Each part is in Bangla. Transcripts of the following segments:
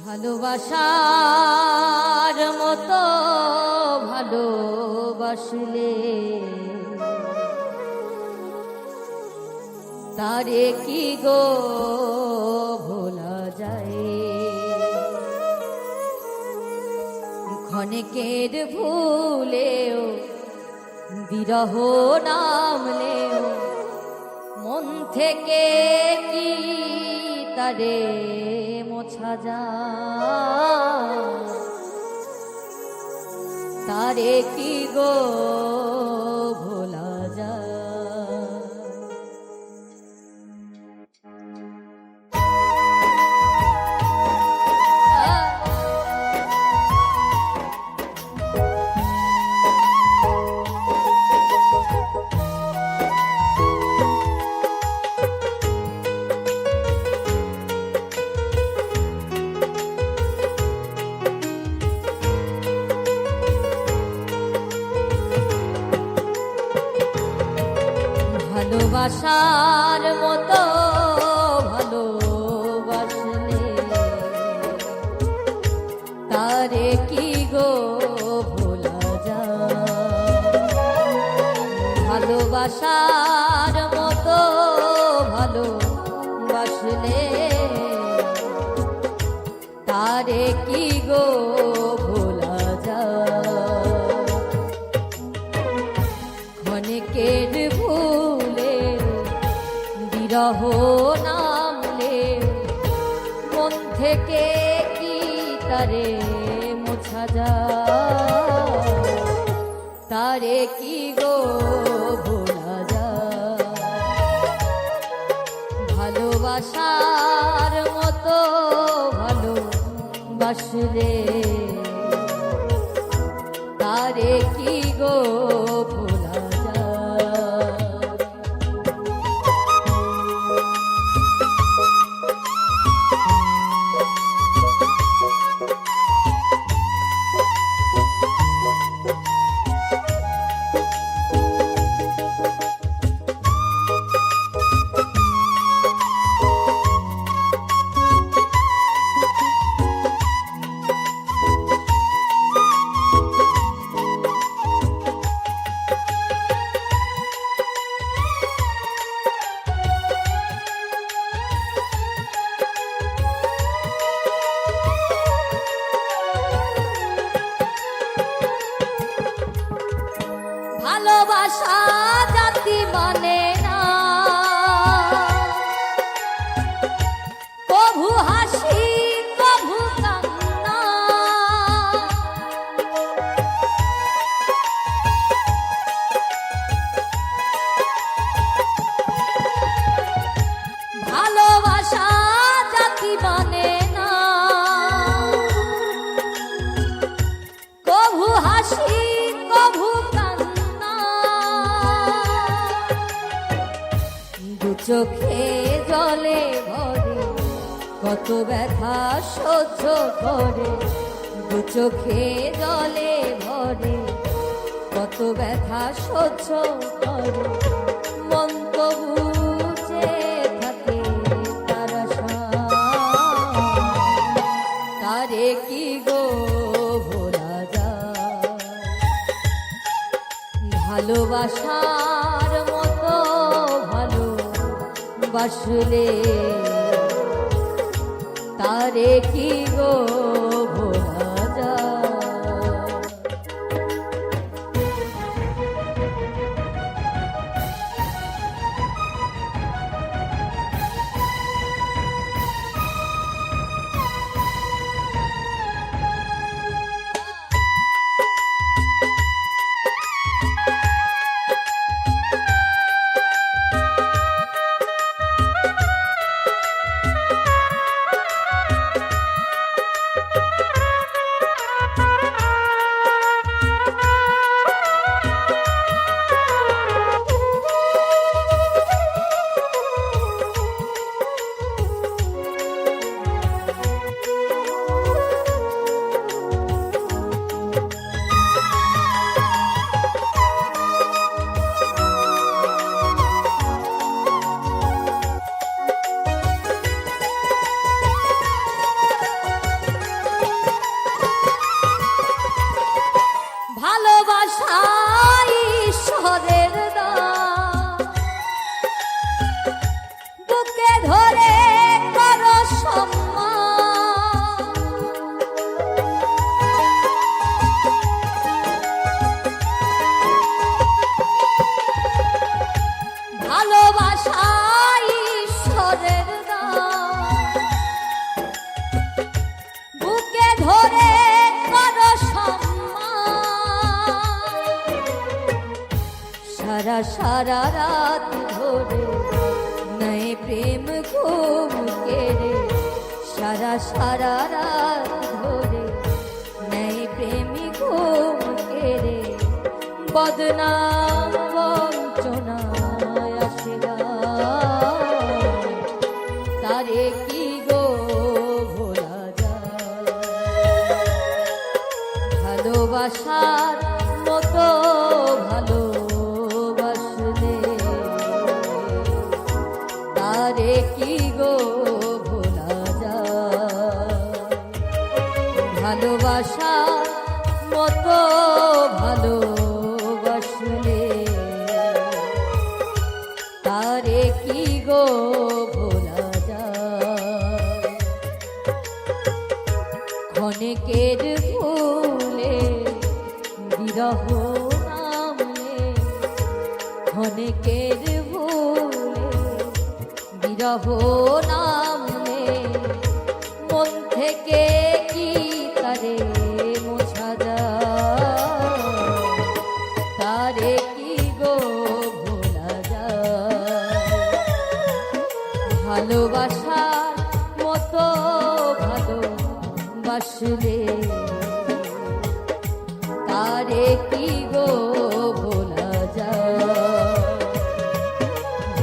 ভালোবাসার মতো ভালোবাসলে তারে কি গো ভোলা যায়। ক্ষণিকের ভুলেও বিরহ নামলেও মন থেকে কি তারে মোছা যায়। তারে কি গো ভোলা যায়। ভালোবাসার মতো ভালোবাসলে তারে কি গো ভোলা যায়। ভালোবাসার মতো ভালোবাসলে তারে কি গো ভোলা যায়। ক্ষণিকের ভুলে বিরহ নামলে মন থেকে কি তারে মোছা যায়। তারে কি গো ভোলা যায়। ভালোবাসার মতো ভালোবাসলে তারে কি গো ভোলা যায়। ভালোবাসা জাতি মানে না কভু হাসি কভু কান্না। ভালোবাসা জাতি মানে না কভু হাসি কভু চোখে জলে ভরে কত ব্যথা সহ্য করে। দু চোখে জলে ভরে কত ব্যথা সহ্য করে। মন তো বুঝে থাকে তারা তারে কি গো ভোলা যায়। ভালোবাসার মতো ভালোবাসলে তারে কি গো ভোলা যায়। সারা সারা রাত ধরে নয় প্রেম ঘুম কেড়ে, সারা সারা রাত ধরে নয় প্রেম ঘুম কেড়ে, বদনাম বঞ্চনায় আসে তারে কি গো ভোলা যায়। ভালোবাসার মতো ভালোবাসলে তারে কি গো ভোলা যায়। ভালোবাসার মতো ভালোবাসলে তারে কি গো ভোলা যায়। ক্ষণেকের ভুলে বিরহ নামলে, ক্ষণেকের ভুলে বিরহ নামলে, মন থেকে কি তারে মোছা যায়। তারে কি গো ভোলা যায়। ভালোবাসার মতো ভালোবাসলে তারে কি গো ভোলা যায়।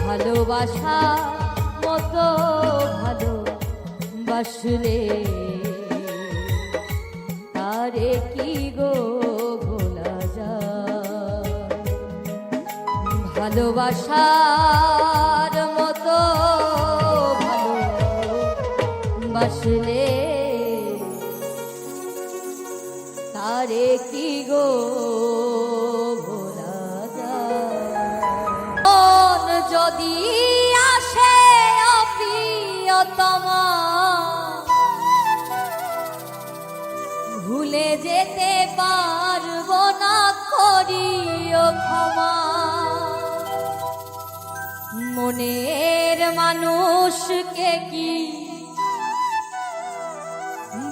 ভালোবাসার মতো ভালোবাসলে তারে কি গো ভোলা যায়। ভালোবাসার মতো ভালোবাসলে তারে কি গো ভোলা যায়। মন যদি আসে অপ্রিয়তমা, ভুলে যেতে পারবো না, করিও ক্ষমা। মনের মানুষকে কি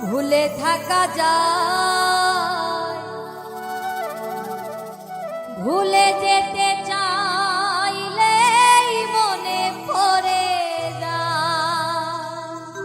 ভুলে থাকা যায়। ভুলে যেতে চাইলেই মনে পড়ে যায়।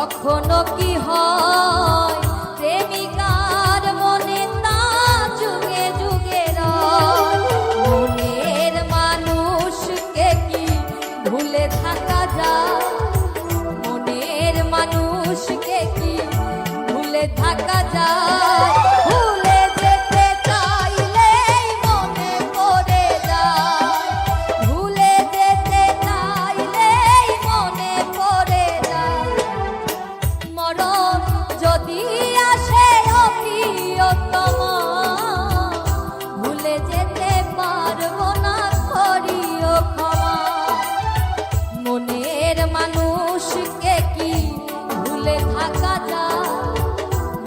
কখনো কি হয় প্রেমিকার মনে তা যুগে যুগে রয়। মনের মানুষকে কি ভুলে থাকা যায়? মনের মানুষকে কি ভুলে থাকা যায়? ভুলে যেতে চাইলেই মনে পড়ে যায়, ভুলে যেতে চাইলেই মনে পড়ে যায়। মরণ যদি আসে অপ্রিয়তমা, ভুলে যেতে পারবো না, করিও ক্ষমা। মনের মানুষকে কি ভুলে থাকা যায়?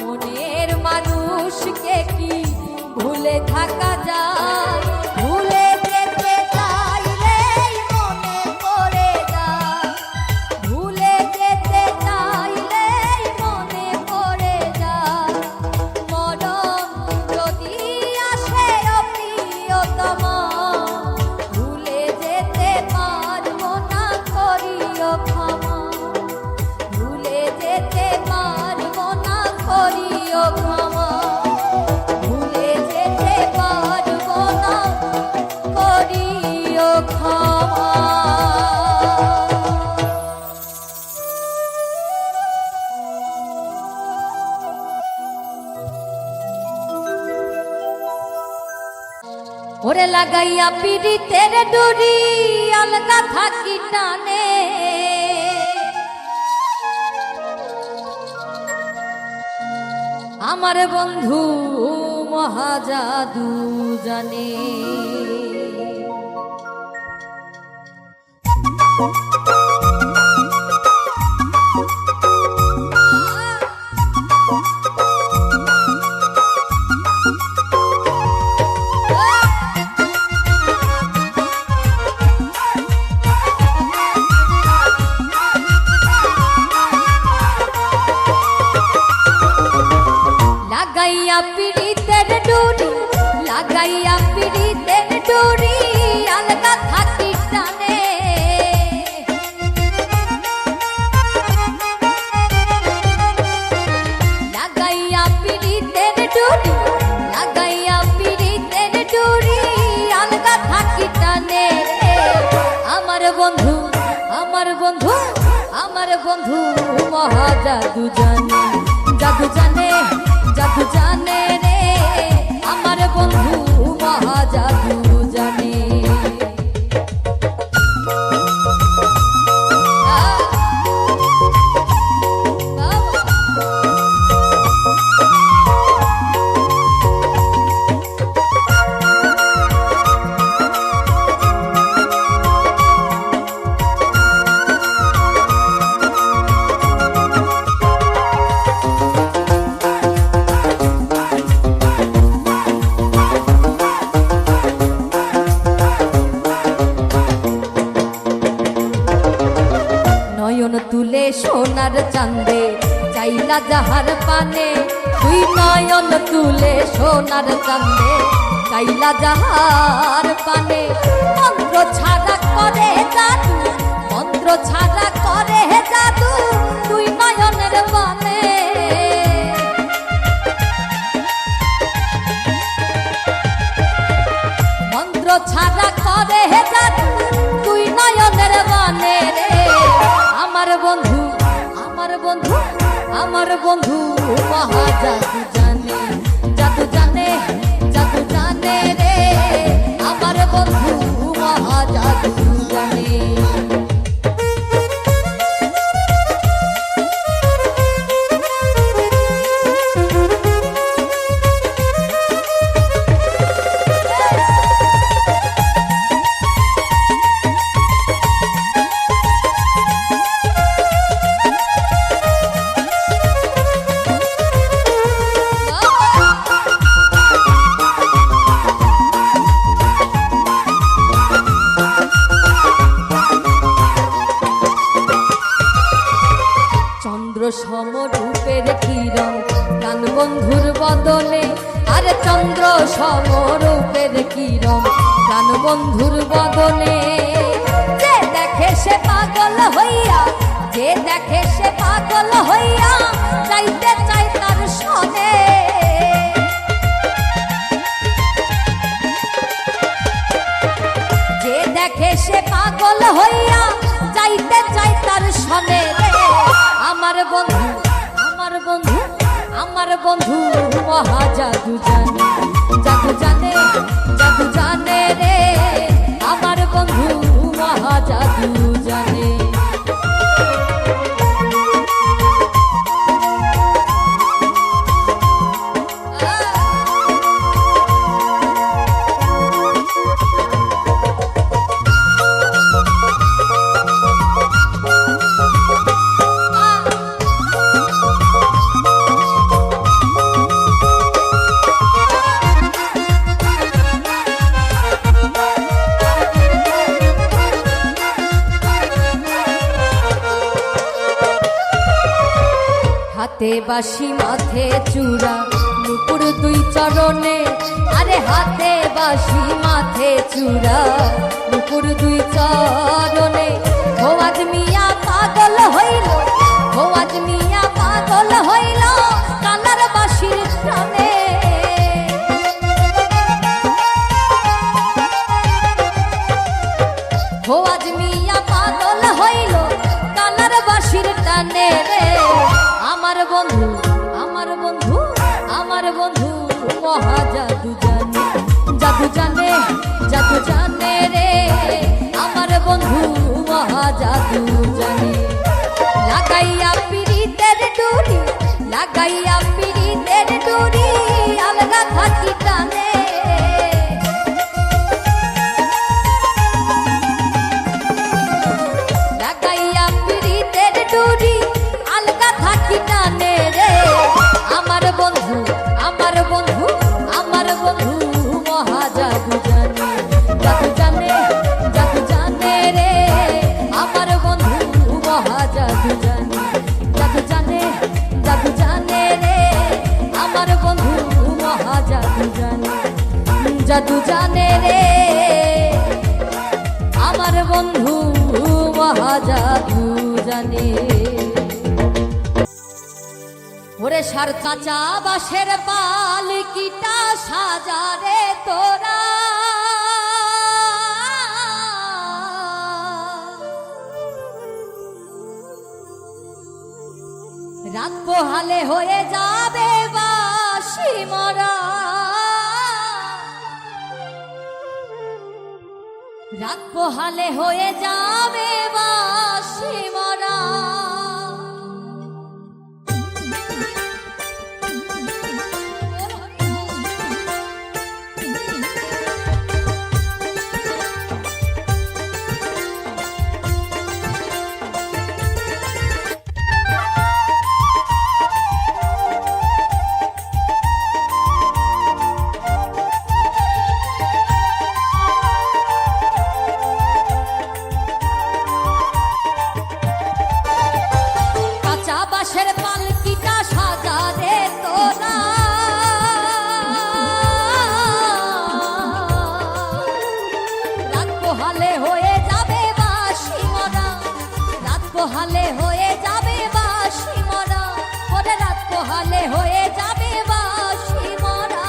মনের মানুষকে কি ভুলে থাকা যায়? ভুলে যেতে চাইলেই মনে পড়ে যায়, ভুলে যেতে চাইলেই মনে পড়ে যায়। মরণ যদি আসে অপ্রিয়তমা, ভুলে যেতে পারবো না, করিও ক্ষমা। ভুলে যেতে পারবো না, করিও ক্ষমা। ভুলে যেতে পারবো না, করিও ক্ষমা। ওরে লাগাইয়া পিড়িতের ডুরি আলগা থাকি টানে, আমার বন্ধু মহাজাদু জানে। লাগাইয়া পিড়িতের ডুরি, লাগাইয়া পিড়িতের ডুরি আলগা থাকি টানে। লাগাইয়া পিড়িতের ডুরি, লাগাইয়া পিড়িতের ডুরি আলগা থাকি টানে। আমার বন্ধু, আমার বন্ধু, আমার বন্ধু মহাজাদু জানে, জাদু জানে, জাদু জানে রে। আমার বন্ধু মহাজাদু জানে। নয়ন তুলে সোনার চাঁদে চাইলা যাহার পানে, তুই নয়ন তুলে সোনার চাঁদে চাইলা যাহার পানে। মন্ত্র ছাড়া করে জাদু, মন্ত্র ছাড়া করে জাদু, তুই নয়নের বানে। মন্ত্র ছাড়া করে জাদু, তুই নয়নের বানে রে। আমার বন্ধু, আমার বন্ধু, আমার বন্ধু মহাজাদু জানে, জাদু জানে, জাদু জানে রে। আমার বন্ধু মহাজাদু জানে। সমরূপের কিরণ প্রাণ বন্ধুর বদনে, আরে চন্দ্র সমরূপের কিরণ প্রাণ বন্ধুর বদনে। যে দেখে সে পাগল হইয়া, যে দেখে সে পাগল হইয়া যাইতে চায় তার সনে। যে দেখে সে পাগল হইয়া যাইতে চায় তার সনে রে। আমার বন্ধু আমার বন্ধু আমার বন্ধু মহা জাদু জানে, জাদু জানে, জাদু জানে রে। আমার বন্ধু মহা জাদু জানে। হাতে বাঁশি মাথে চূড়া নুপুর দুই চরণে, আরে হাতে বাঁশি মাথে চূড়া নুপুর দুই চরণে। খোয়াজ মিয়া পাগল হইল, খোয়াজ মিয়া পাগল হইল কালার বাঁশির টানে। খোয়াজ মিয়া পাগল হইল কালার বাঁশির টানে রে। আমার বন্ধু আমার বন্ধু আমার বন্ধু মহা জাদু জানে, জাদু জানে, জাদু জানে রে। আমার বন্ধু মহা জাদু জানে। লাগাইয়া পিরিতের ডুরি, লাগাইয়া পিরিতের ডুরি আলগা থাকি টানে। লাগাইয়া পিরিতের ডুরি আলগা থাকি টানে রে। আমার বন্ধু আমার বন্ধু আমার বন্ধু মহা জাদু জানে, জাদু জানে, জাদু জানে রে। আমার বন্ধু মহা জাদু জানে, জাদু জানে, জাদু জানে রে। আমার বন্ধু মহা জাদু জানে, জাদু জানে রে। আমার বন্ধু মহা জাদু জানে। ওরে সার কাঁচা বাঁশের পালকিটা সাজারে তোরা, রাত পোহালে হয়ে যাবে বাঁশি মরা। রাত পোহালে হয়ে যাবে বাঁশি মরা। বাঁশের পালকিটা সাজারে তোরা, রাত পোহালে হয়ে যাবে বাঁশি মরা। রাত পোহালে হয়ে যাবে বাঁশি মরা। ওরে রাত পোহালে হয়ে যাবে বাঁশি মরা।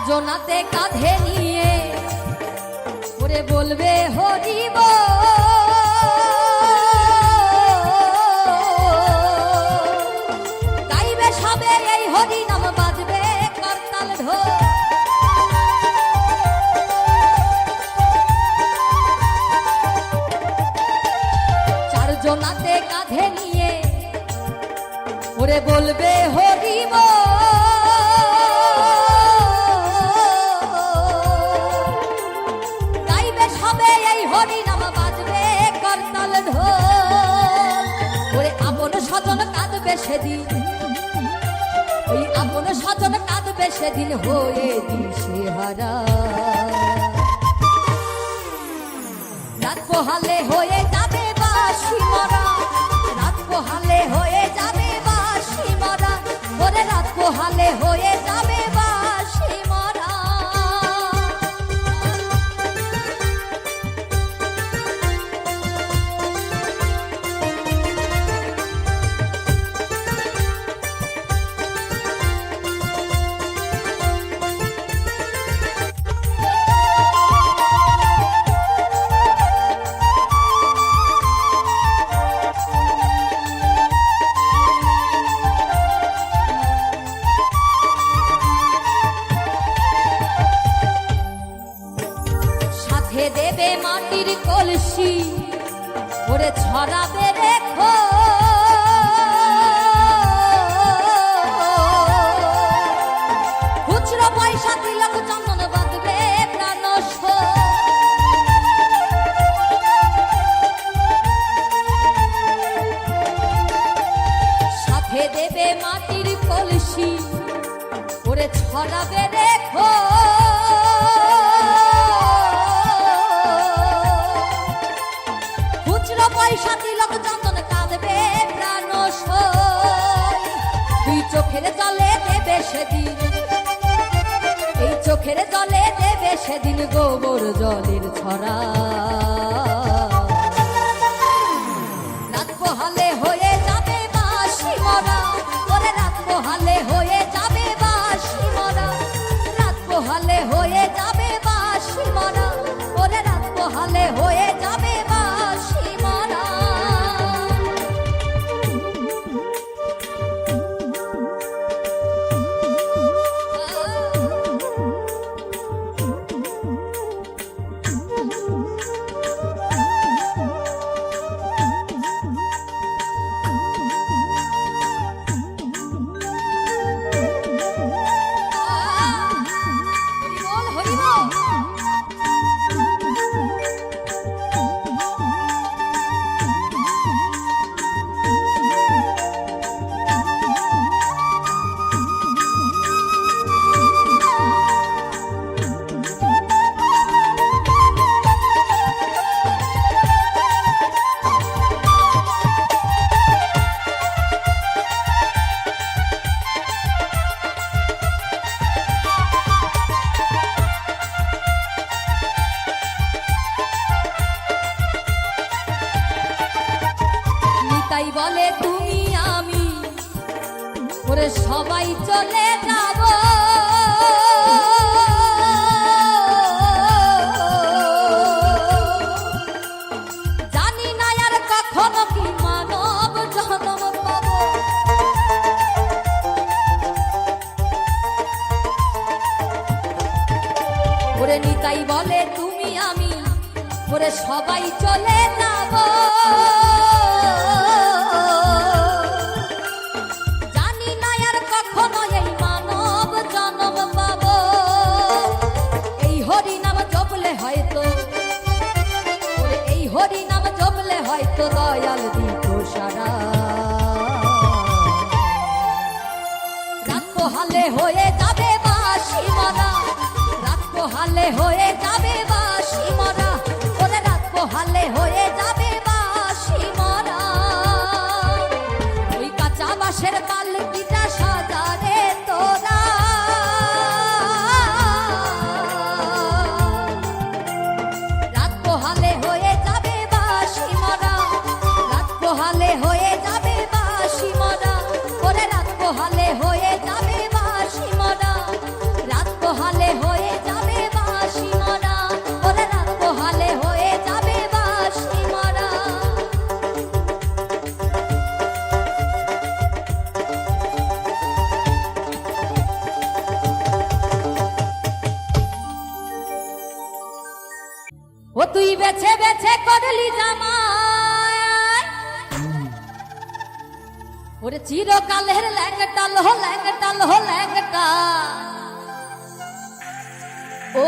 জোনাতে কাঁধে নিয়ে ওরে বলবে হরিব, গাইবে সবে এই হরি নাম, বাজবে করতাল ঢোল। চার জোনাতে কাঁধে নিয়ে ওরে বলবে হরিব, হরি নাম, বাজবে করতাল ঢোল। ওরে আপন স্বজন সেদিন, ওই আপন স্বজন কাঁদবে সেদিন হয়ে দিশেহারা। রাত পোহালে হয়ে যাবে বাঁশি মরা, রাত পোহালে হয়ে যাবে বাঁশি মরা, ওরে রাত পোহালে হয়ে যাবে বাঁশি মরা। সাথে দেবে মাটির কলসি, ওরে ছড়াবে রেখো, খুচরো পয়সা তিলক চন্দন বাঁধবে প্রাণস। সাথে দেবে মাটির কলসি, ওরে ছড়াবে রেখো, পয়সা তিলক চন্দন কাঁদবে প্রাণস। দুই চোখের জলে দেবে সেদিন, এই চোখের জলে দেবে সেদিন গোবর জলের ছড়া। রাত পোহালে হয়ে যাবে বাঁশি মরা, ওরে রাত পোহালে হয়ে যাবে বাঁশি মরা, রাত পোহালে হয়ে যাবে বাঁশি মরা, ওরে রাত পোহালে হয়ে যাবে বাঁশি মরা। তাই বলে তুমি আমি, ওরে সবাই চলে যাব, জানি না আর কখনো কি মানব জন্ম পাব। ওরে নিতাই বলে তুমি আমি, ওরে সবাই চলে যাব, জানি না আর কখনো এই মানব জন্ম পাব। এই হরি নাম জপলে হয়তো, ওরে এই হরি নাম জপলে হয়তো দয়াল দিত সারা। রাত পোহালে হয়ে যাবে বাঁশি মরা, রাত পোহালে হয়ে যাবে বাঁশি মরা, ওরে রাত পোহালে হয়ে যাবে বাঁশি মরা। ওই কাঁচা বাঁশের পালকিটা সাজারে তোরা, রাত পোহালে হয়ে যাবে বাঁশি মরা, রাত পোহালে হয়ে যাবে বাঁশি মরা, ওরে রাত পোহালে হয়ে যাবে বাঁশি মরা, রাত পোহালে হয়ে যাবে বাঁশি মরা, ওরে রাত পোহালে হয়ে যাবে বাঁশি মরা। ও তুই বেছে বেছে করলি জামাই, ওরে চিরকালের ল্যাংটা লো ল্যাংটা লো ল্যাংটা। ও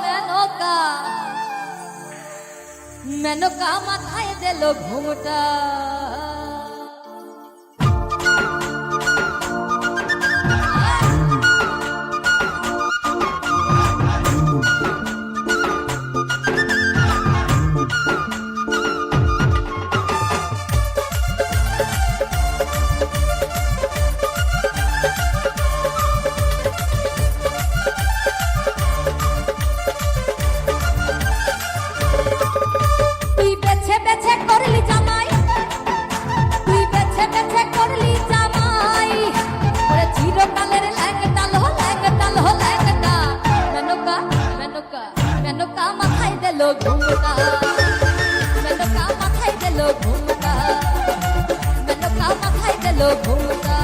মেনকা মেনকা মাথায় দিল ঘুমটা। ঘুমটা মেনকা মাথায় দিল ঘুমটা, মেনকা মাথায় দিল ঘুমটা।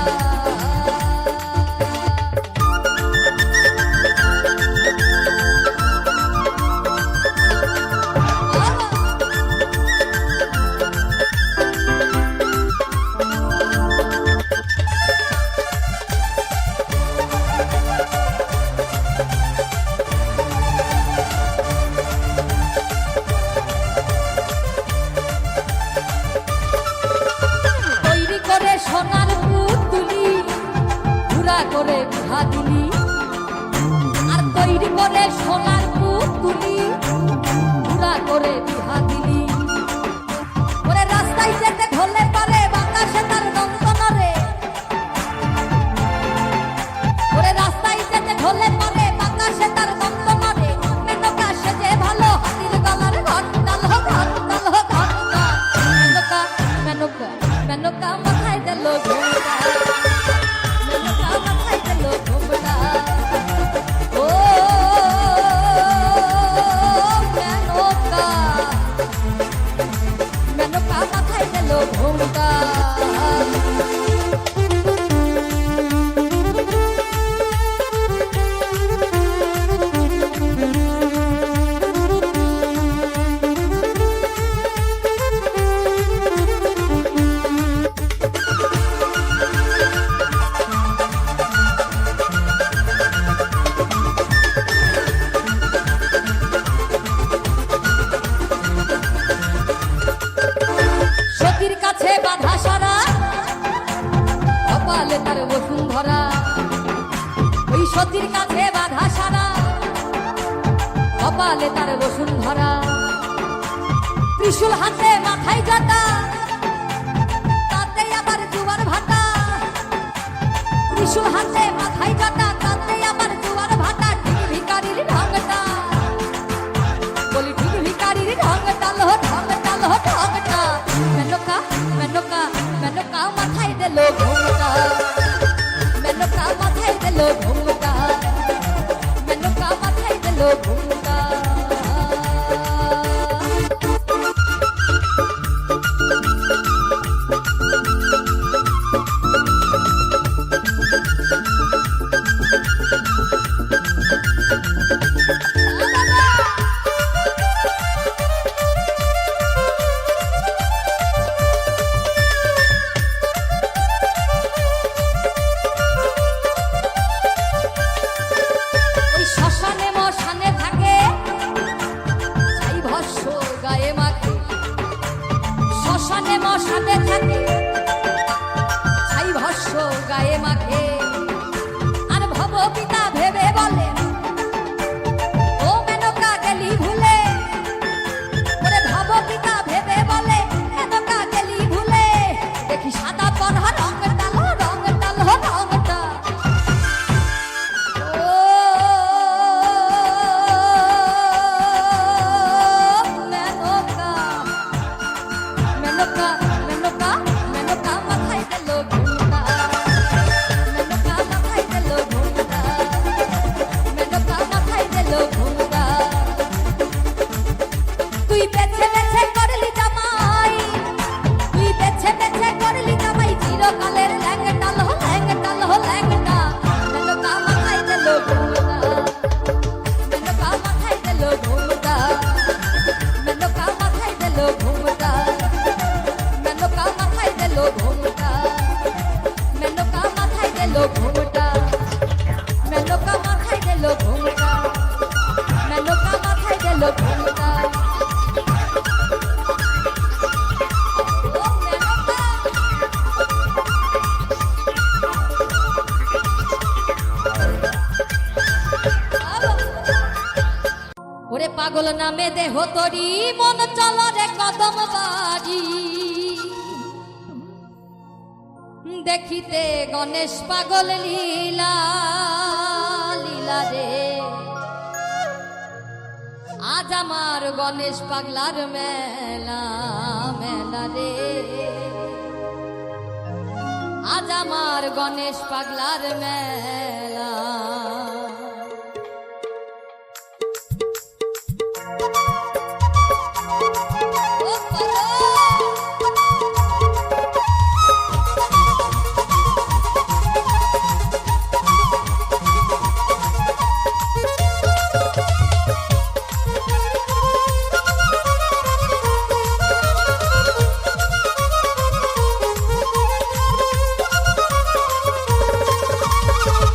সোনার পুতুলি ঘুরা করে বিহা দিলি, আর তৈরি করে সোনার পুতুলি ঘুরা করে বিহা দিলি। ওরে রাস্তায় যেতে ধরলে পারে বাতাসে তার নন্দনরে, ওরে রাস্তায় যেতে ধরলে পারে বাতাসে তার নন্দনরে। মেনকা সেজে ভালো হাতির গলার ঘন্টাল হো ঘন্টাল হো ঘন্টা। মেনকা মেনকা মেনকা মাথায় দিল ঘুমটা, মেনকা মাথায় দিল ঘুমটা। ও মেনকা মেনকা মাথায় দিল ঘুমটা। সতীর কাছে বাধা সারা কপালে তার বসুন্ধরা, ওই সতীর কাছে বাধা সারা কপালে তার বসুন্ধরা। ত্রিশূল হাতে মাথায় জটা, তাতে আবার জুয়ার ভাটা। ত্রিশূল হাতে মাথায় জটা, তাতে আবার জুয়ার ভাটা। ঠিক ভিকারির ঢংটা বলি, ঠিক ভিকারির ঢংটা লো ঢংটা লো ঢংটা। মেনকা মেনকা মেনকা মাথায় দিল ঘুমটা, মেনকা মাথায় দিল ঘুমটা, মেনকা মাথায় দিল ঘুমটা। শ্মশানে মশানে থাকে ছাই ভস্য গায়ে মাখে, শ্মশানে মশানে থাকে ছাই ভস্য গায়ে মাখে। আর ভব পিতা ভেবে বলে ও মেনকা গেলি ভুলে, ওরে ভব পিতা ভেবে বলে মেনকা গেলি ভুলে। দেখি সাদা পরহা রংটা লো রংটা লো রংটা। মেনকা মেনকা মেনকা মাথায় দিল ঘুমটা, মেনকা মাথায় দিল ঘুমটা, মেনকা মাথায় দিল ঘুমটা। তুই বেছে বেছে করলি জামাই, তুই বেছে বেছে করলি জামাই। চিরকালের ল্যাংটা লো ল্যাংটা লো ল্যাংটা। মেনকা মাথায় দিল ঘুমটা, মেনকা মাথায় দিল ঘুমটা, মেনকা মাথায় দিল ঘুমটা, মেনকা মাথায় দিল ঘুমটা, মেনকা মাথায় দিল ঘুমটা, মেনকা মাথায় দিল ঘুমটা, মেনকা মাথায় দিল ঘুমটা। পাগল নামে দেহ তরি মন চলরে কদম বাড়ি দেখিতে গণেশ পাগল লীলা লীলা রে আজ আমার গণেশ পাগলার মেলা মেলা রে আজ আমার গণেশ পাগলার মেলা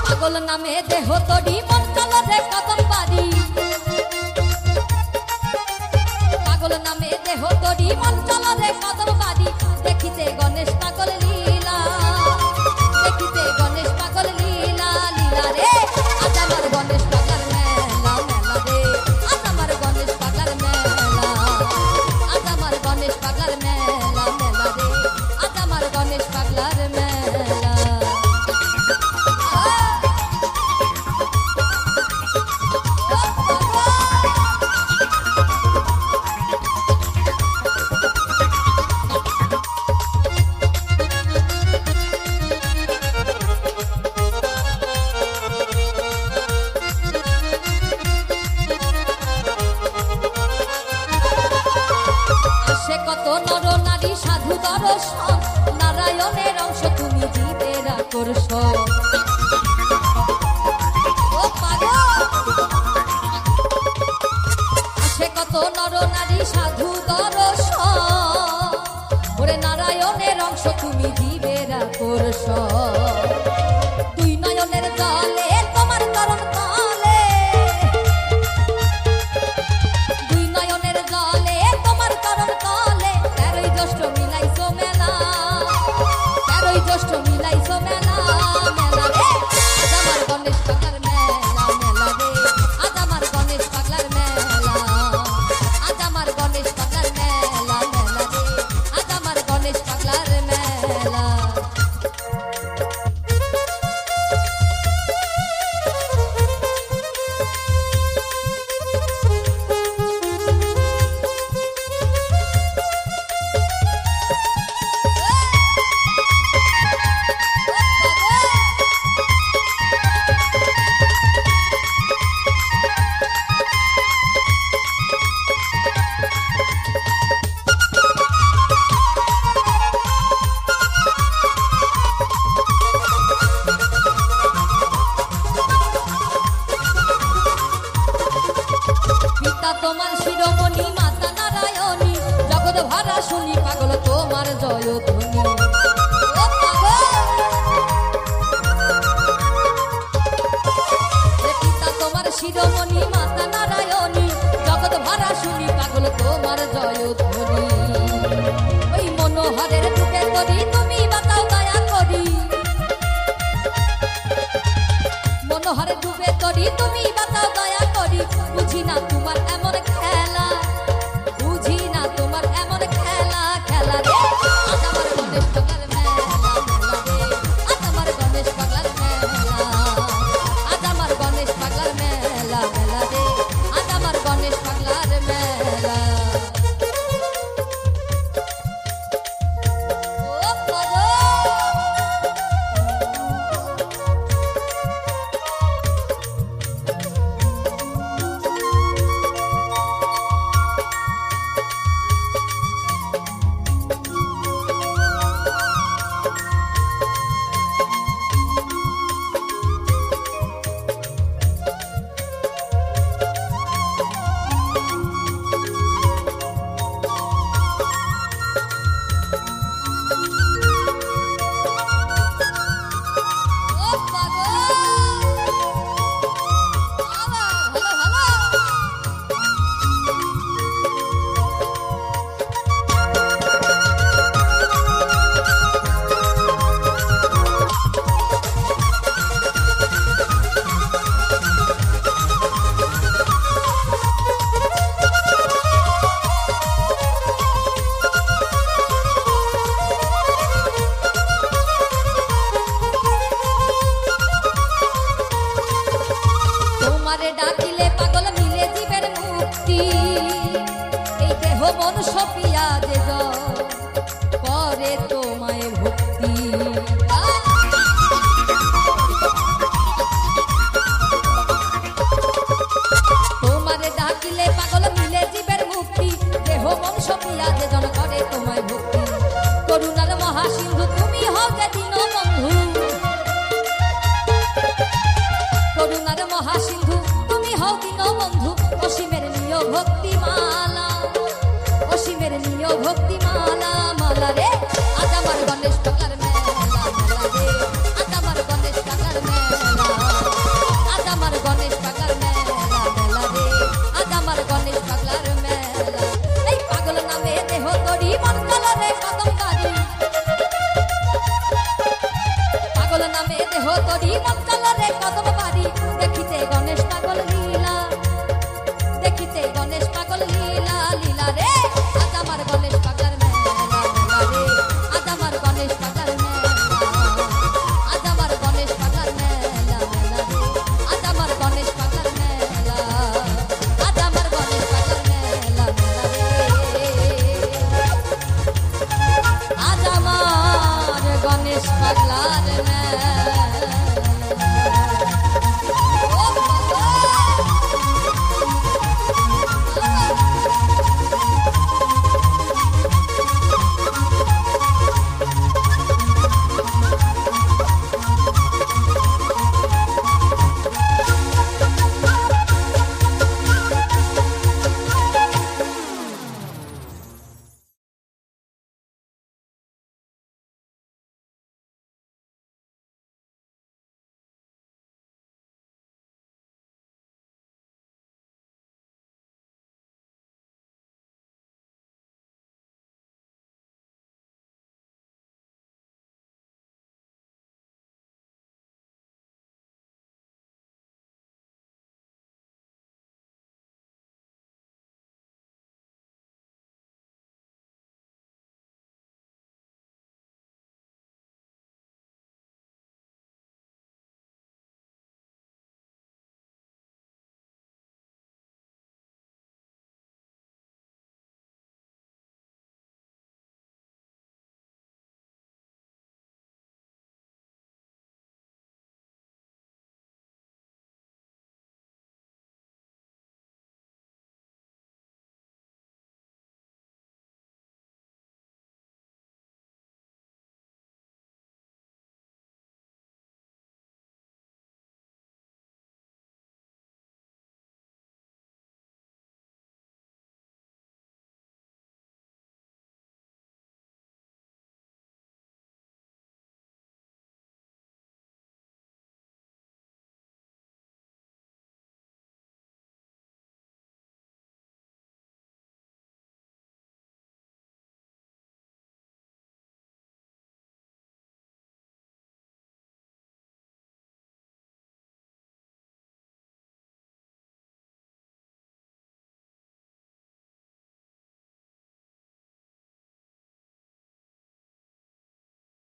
পাগল নামে দেহ তরি মন চলরে কদম বাড়ি পাগল নামে দেহ তরি মন চলরে কদম বাড়ি দেখিতে গণেশ পাগল লীলা দেখিতে গণেশ পাগল লীলা লীলা রে আজ আমার গণেশ পাগলার মেলা মেলা রে আজ আমার গণেশ পাগলার মেলা আজ আমার গণেশ পাগলার মেলা মেলা রে আজ আমার গণেশ পাগলার মেলা কত নর নারী সাধু দর্শন নারায়ণের অংশ তুমি জীবের আকর্ষণ ও পাগল আসে কত নর নারী সাধু দর্শন ওরে নারায়ণের অংশ তুমি জীবের আকর্ষণ দুই নয়নের জলে তোমার চরণ তলে দুই নয়নের জলে তোমার চরণ তলে জ্যৈষ্ঠ মিলাইছো মেলা জ্যৈষ্ঠ মিলাইছো মেলা মেলা রে আজ আমার গণেশ পাগলার মেলা মেলা রে আজ আমার গণেশ পাগলার মেলা আজ আমার গণেশ পাগলার মেলা মেলা রে আজ আমার গণেশ পাগলার মেলা তোমার শিরোমণি মাতা নারায়ণী জগৎ ভরা শুনি পাগল তোমার জয়ধ্বনি ও পাগল পিতা তোমার শিরোমণি মাতা নারায়ণী জগৎ ভরা শুনি পাগল তোমার জয়ধ্বনি ওই মনোহরের বুকে তরি তুমি বাতাও দয়া করি মনোহরের ডুবে তরি তুমি বাতাও দয়া করি বুঝি না তোমার এমন খেলা বুঝি না তোমার এমন খেলা খেলা রে আজ আমার গণেশ পাগলার মেলা মেলা রে আজ আমার গণেশ পাগলার মেলা আজ আমার গণেশ পাগলার মেলা মেলা রে আজ আমার গণেশ পাগলার মেলা ও পাগল করে তোমায় ভক্তি। তোমারে ডাকিলে পাগল মিলে জীবের মুক্তি, দেহ মন সপিয়া যে জন করে তোমায় ভক্তি। করুণার মহাসিন্ধু তুমি হও যে দীনবন্ধু, করুণার মহাসিন্ধু তুমি হও দীনবন্ধু। অসীমের নিয় ভক্তিমালা, অসীমের নিয় ভক্তিমালা, মালা রে আজ আমার গণেশ পাগলার মেলা, মেলা রে আজ আমার গণেশ পাগলার মেলা, আজ আমার গণেশ পাগলার মেলা, মেলা রে আজ আমার গণেশ পাগলার মেলা। এই পাগল নামে দেহ তরি মন কলরে কদম গাড়ি, পাগল নামে দেহ তরি মন কলরে কদম বাড়ি। দেখিতে গণেশ পাগল লীলা, দেখিতে গণেশ পাগল লীলা, লীলা রে আজ আমার গণেশ পাগলার মেলা, মেলা রে আজ আমার গণেশ পাগলার মেলা, আজ আমার গণেশ পাগলার মেলা, মেলা রে আজ আমার গণেশ পাগলার মেলা, আজ আমার গণেশ পাগলার মেলা, মেলা রে আজ আমার গণেশ পাগলার মেলা।